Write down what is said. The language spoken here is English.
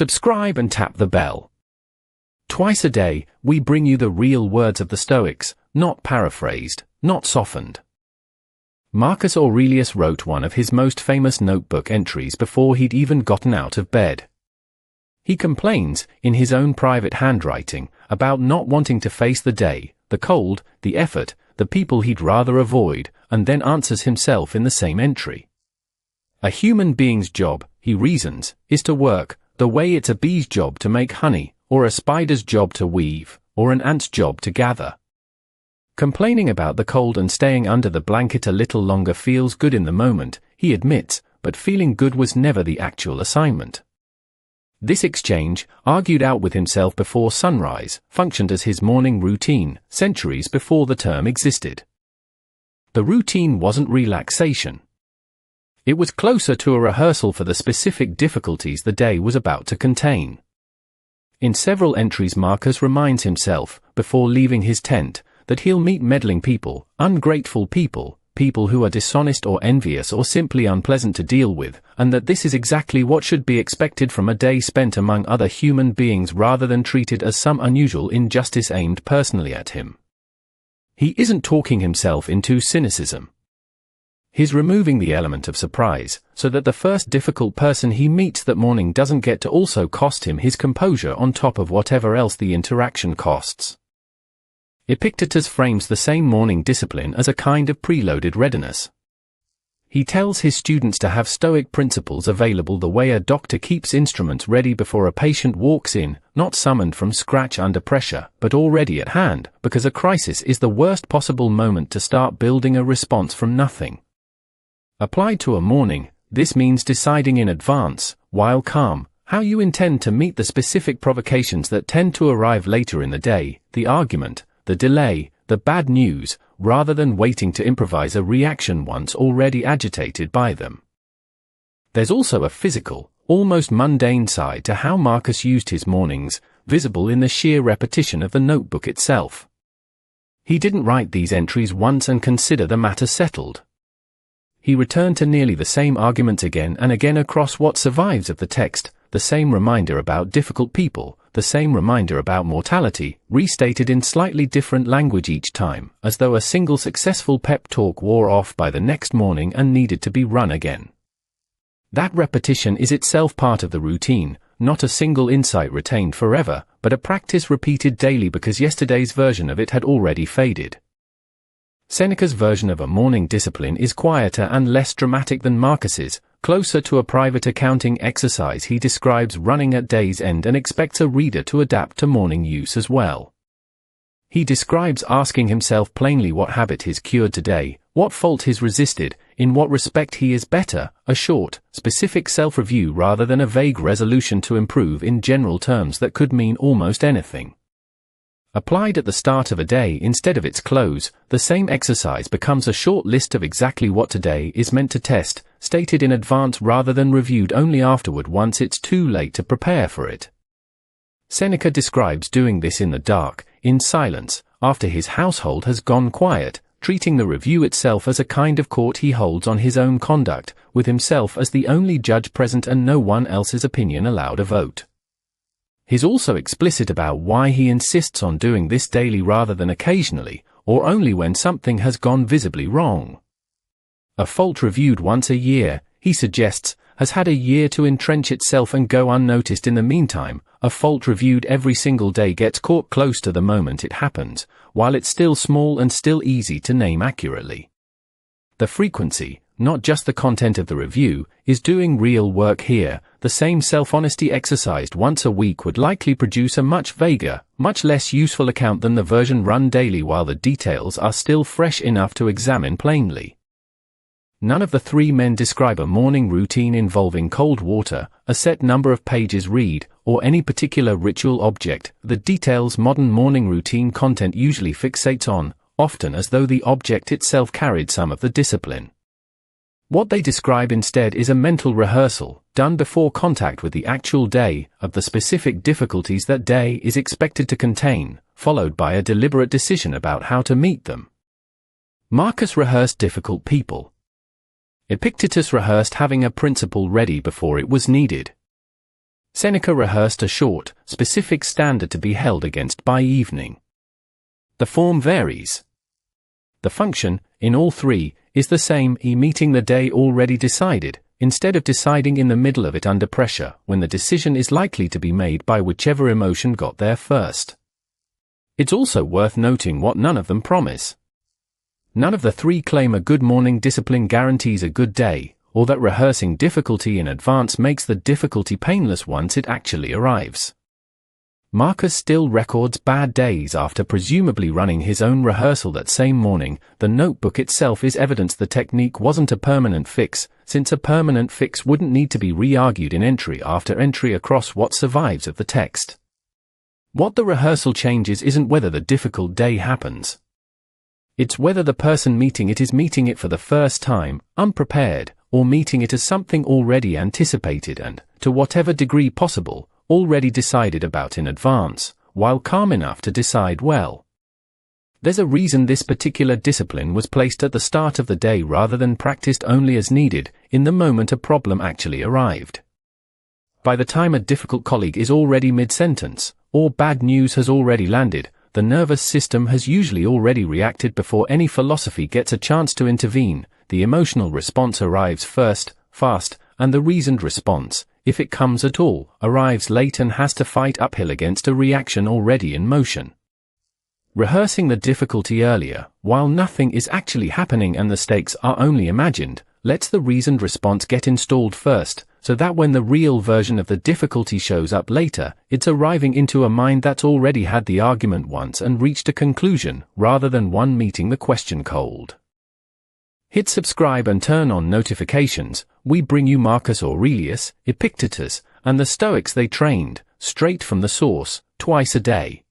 subscribe and tap the bell. Twice a day, we bring you the real words of the Stoics, not paraphrased, not softened. Marcus Aurelius wrote one of his most famous notebook entries before he'd even gotten out of bed. He complains, in his own private handwriting, about not wanting to face the day, the cold, the effort, the people he'd rather avoid, and then answers himself in the same entry. A human being's job, he reasons, is to work, the way it's a bee's job to make honey, or a spider's job to weave, or an ant's job to gather. Complaining about the cold and staying under the blanket a little longer feels good in the moment, he admits, but feeling good was never the actual assignment. This exchange, argued out with himself before sunrise, functioned as his morning routine, centuries before the term existed. The routine wasn't relaxation. It was closer to a rehearsal for the specific difficulties the day was about to contain. In several entries, Marcus reminds himself, before leaving his tent, that he'll meet meddling people, ungrateful people, people who are dishonest or envious or simply unpleasant to deal with, and that this is exactly what should be expected from a day spent among other human beings rather than treated as some unusual injustice aimed personally at him. He isn't talking himself into cynicism. He's removing the element of surprise, so that the first difficult person he meets that morning doesn't get to also cost him his composure on top of whatever else the interaction costs. Epictetus frames the same morning discipline as a kind of preloaded readiness. He tells his students to have Stoic principles available the way a doctor keeps instruments ready before a patient walks in, not summoned from scratch under pressure, but already at hand, because a crisis is the worst possible moment to start building a response from nothing. Applied to a morning, this means deciding in advance, while calm, how you intend to meet the specific provocations that tend to arrive later in the day, the argument, the delay, the bad news, rather than waiting to improvise a reaction once already agitated by them. There's also a physical, almost mundane side to how Marcus used his mornings, visible in the sheer repetition of the notebook itself. He didn't write these entries once and consider the matter settled. He returned to nearly the same arguments again and again across what survives of the text, the same reminder about difficult people, the same reminder about mortality, restated in slightly different language each time, as though a single successful pep talk wore off by the next morning and needed to be run again. That repetition is itself part of the routine, not a single insight retained forever, but a practice repeated daily because yesterday's version of it had already faded. Seneca's version of a morning discipline is quieter and less dramatic than Marcus's, closer to a private accounting exercise he describes running at day's end and expects a reader to adapt to morning use as well. He describes asking himself plainly what habit he's cured today, what fault he's resisted, in what respect he is better, a short, specific self-review rather than a vague resolution to improve in general terms that could mean almost anything. Applied at the start of a day instead of its close, the same exercise becomes a short list of exactly what today is meant to test, stated in advance rather than reviewed only afterward once it's too late to prepare for it. Seneca describes doing this in the dark, in silence, after his household has gone quiet, treating the review itself as a kind of court he holds on his own conduct, with himself as the only judge present and no one else's opinion allowed a vote. He's also explicit about why he insists on doing this daily rather than occasionally, or only when something has gone visibly wrong. A fault reviewed once a year, he suggests, has had a year to entrench itself and go unnoticed in the meantime. A fault reviewed every single day gets caught close to the moment it happens, while it's still small and still easy to name accurately. The frequency, not just the content of the review, is doing real work here. The same self-honesty exercised once a week would likely produce a much vaguer, much less useful account than the version run daily while the details are still fresh enough to examine plainly. None of the three men describe a morning routine involving cold water, a set number of pages read, or any particular ritual object. The details modern morning routine content usually fixates on, often as though the object itself carried some of the discipline. What they describe instead is a mental rehearsal, done before contact with the actual day, of the specific difficulties that day is expected to contain, followed by a deliberate decision about how to meet them. Marcus rehearsed difficult people. Epictetus rehearsed having a principle ready before it was needed. Seneca rehearsed a short, specific standard to be held against by evening. The form varies. The function, in all three, is the same, meeting the day already decided, instead of deciding in the middle of it under pressure, when the decision is likely to be made by whichever emotion got there first. It's also worth noting what none of them promise. None of the three claim a good morning discipline guarantees a good day, or that rehearsing difficulty in advance makes the difficulty painless once it actually arrives. Marcus still records bad days after presumably running his own rehearsal that same morning. The notebook itself is evidence the technique wasn't a permanent fix, since a permanent fix wouldn't need to be re-argued in entry after entry across what survives of the text. What the rehearsal changes isn't whether the difficult day happens. It's whether the person meeting it is meeting it for the first time, unprepared, or meeting it as something already anticipated and, to whatever degree possible, already decided about in advance, while calm enough to decide well. There's a reason this particular discipline was placed at the start of the day rather than practiced only as needed, in the moment a problem actually arrived. By the time a difficult colleague is already mid-sentence, or bad news has already landed, the nervous system has usually already reacted before any philosophy gets a chance to intervene. The emotional response arrives first, fast, and the reasoned response, if it comes at all, arrives late and has to fight uphill against a reaction already in motion. Rehearsing the difficulty earlier, while nothing is actually happening and the stakes are only imagined, lets the reasoned response get installed first, so that when the real version of the difficulty shows up later, it's arriving into a mind that's already had the argument once and reached a conclusion, rather than one meeting the question cold. Hit subscribe and turn on notifications. We bring you Marcus Aurelius, Epictetus, and the Stoics they trained, straight from the source, twice a day.